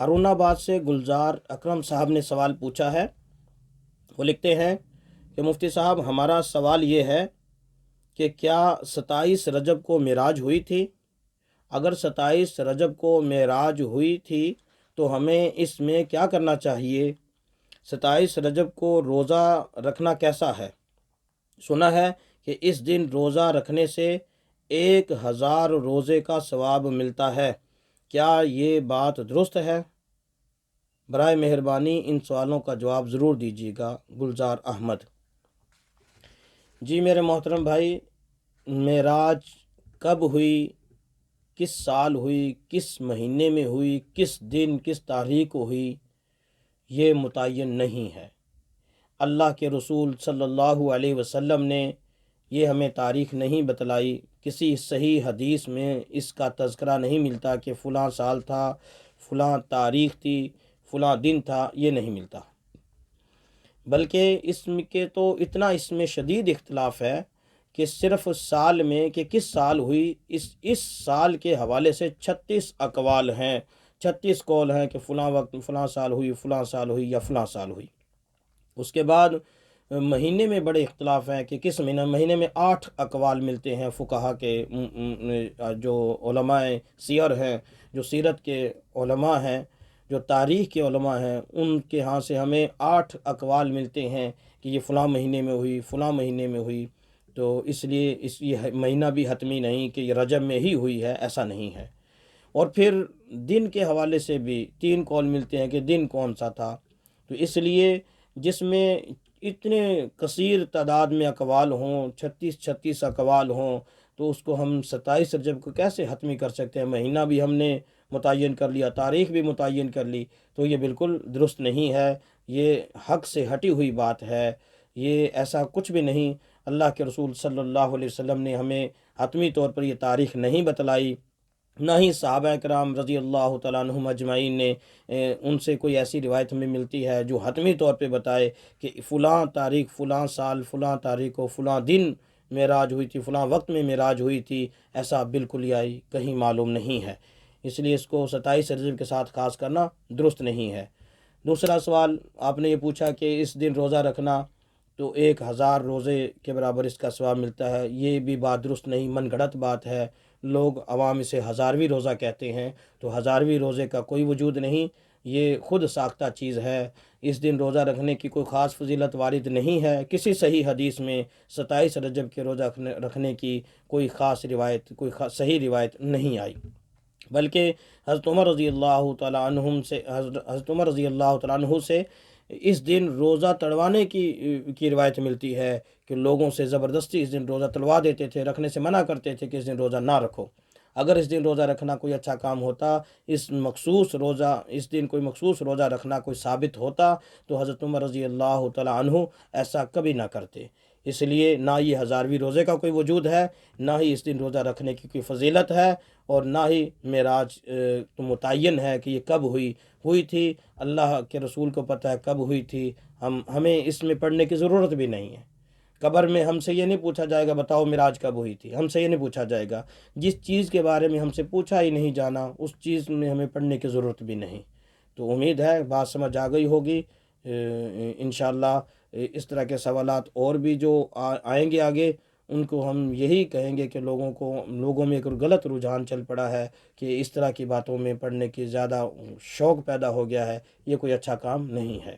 ہارون آباد سے گلزار اکرم صاحب نے سوال پوچھا ہے۔ وہ لکھتے ہیں کہ مفتی صاحب، ہمارا سوال یہ ہے کہ کیا 27 رجب کو معراج ہوئی تھی؟ اگر 27 رجب کو معراج ہوئی تھی تو ہمیں اس میں کیا کرنا چاہیے؟ 27 رجب کو روزہ رکھنا کیسا ہے؟ سنا ہے کہ اس دن روزہ رکھنے سے 1000 روزے کا ثواب ملتا ہے، کیا یہ بات درست ہے؟ برائے مہربانی ان سوالوں کا جواب ضرور دیجیے گا۔ گلزار احمد۔ جی میرے محترم بھائی، معراج کب ہوئی، کس سال ہوئی، کس مہینے میں ہوئی، کس دن کس تاریخ کو ہوئی، یہ متعین نہیں ہے۔ اللہ کے رسول صلی اللہ علیہ وسلم نے یہ ہمیں تاریخ نہیں بتلائی، کسی صحیح حدیث میں اس کا تذکرہ نہیں ملتا کہ فلاں سال تھا، فلاں تاریخ تھی، فلاں دن تھا، یہ نہیں ملتا۔ بلکہ اس میں شدید اختلاف ہے کہ صرف سال میں کہ کس سال ہوئی، اس سال کے حوالے سے 36 اقوال ہیں، 36 قول ہیں کہ فلاں وقت فلاں سال ہوئی، فلاں سال ہوئی یا فلاں سال ہوئی۔ اس کے بعد مہینے میں بڑے اختلاف ہیں کہ کس مہینے میں 8 اقوال ملتے ہیں فقہا کے، جو علماء سیر ہیں، جو سیرت کے علماء ہیں، جو تاریخ کے علماء ہیں، ان کے ہاں سے ہمیں 8 اقوال ملتے ہیں کہ یہ فلاں مہینے میں ہوئی، فلاں مہینے میں ہوئی۔ تو اس لیے یہ مہینہ بھی حتمی نہیں کہ یہ رجب میں ہی ہوئی ہے، ایسا نہیں ہے۔ اور پھر دن کے حوالے سے بھی 3 قول ملتے ہیں کہ دن کون سا تھا۔ تو اس لیے جس میں اتنے کثیر تعداد میں اقوال ہوں، 36 اقوال ہوں، تو اس کو ہم 27 رجب کو کیسے حتمی کر سکتے ہیں؟ مہینہ بھی ہم نے متعین کر لیا، تاریخ بھی متعین کر لی، تو یہ بالکل درست نہیں ہے، یہ حق سے ہٹی ہوئی بات ہے، یہ ایسا کچھ بھی نہیں۔ اللہ کے رسول صلی اللہ علیہ وسلم نے ہمیں حتمی طور پر یہ تاریخ نہیں بتلائی، نہ ہی صحابہ کرام رضی اللہ تعالیٰ عنہم اجمعین نے ان سے کوئی ایسی روایت ہمیں ملتی ہے جو حتمی طور پہ بتائے کہ فلاں تاریخ، فلاں سال، فلاں تاریخ کو، فلاں دن معراج ہوئی تھی، فلاں وقت میں معراج ہوئی تھی، ایسا بالکل ہی کہیں معلوم نہیں ہے۔ اس لیے اس کو 27 رجب کے ساتھ خاص کرنا درست نہیں ہے۔ دوسرا سوال آپ نے یہ پوچھا کہ اس دن روزہ رکھنا تو 1000 روزے کے برابر اس کا ثواب ملتا ہے، یہ بھی بات درست نہیں، من گھڑت بات ہے۔ لوگ عوام اسے 1000ویں روزہ کہتے ہیں، تو 1000ویں روزے کا کوئی وجود نہیں، یہ خود ساختہ چیز ہے۔ اس دن روزہ رکھنے کی کوئی خاص فضیلت وارد نہیں ہے، کسی صحیح حدیث میں 27 رجب کے روزہ رکھنے کی کوئی خاص روایت، کوئی صحیح روایت نہیں آئی۔ بلکہ حضرت عمر رضی اللہ تعالیٰ عنہ سے اس دن روزہ تڑوانے کی روایت ملتی ہے کہ لوگوں سے زبردستی اس دن روزہ تڑوا دیتے تھے، رکھنے سے منع کرتے تھے کہ اس دن روزہ نہ رکھو۔ اگر اس دن روزہ رکھنا کوئی اچھا کام ہوتا، اس دن کوئی مخصوص روزہ رکھنا کوئی ثابت ہوتا، تو حضرت عمر رضی اللہ تعالیٰ عنہ ایسا کبھی نہ کرتے۔ اس لیے نہ یہ 1000ویں روزے کا کوئی وجود ہے، نہ ہی اس دن روزہ رکھنے کی کوئی فضیلت ہے، اور نہ ہی معراج متعین ہے کہ یہ کب ہوئی تھی۔ اللہ کے رسول کو پتہ ہے کب ہوئی تھی، ہمیں اس میں پڑھنے کی ضرورت بھی نہیں ہے۔ قبر میں ہم سے یہ نہیں پوچھا جائے گا بتاؤ معراج کب ہوئی تھی، ہم سے یہ نہیں پوچھا جائے گا۔ جس چیز کے بارے میں ہم سے پوچھا ہی نہیں جانا، اس چیز میں ہمیں پڑھنے کی ضرورت بھی نہیں۔ تو امید ہے بات سمجھ آ گئی ہوگی۔ انشاءاللہ اس طرح کے سوالات اور بھی جو آئیں گے آگے، ان کو ہم یہی کہیں گے کہ لوگوں میں ایک غلط رجحان چل پڑا ہے کہ اس طرح کی باتوں میں پڑھنے کی زیادہ شوق پیدا ہو گیا ہے، یہ کوئی اچھا کام نہیں ہے۔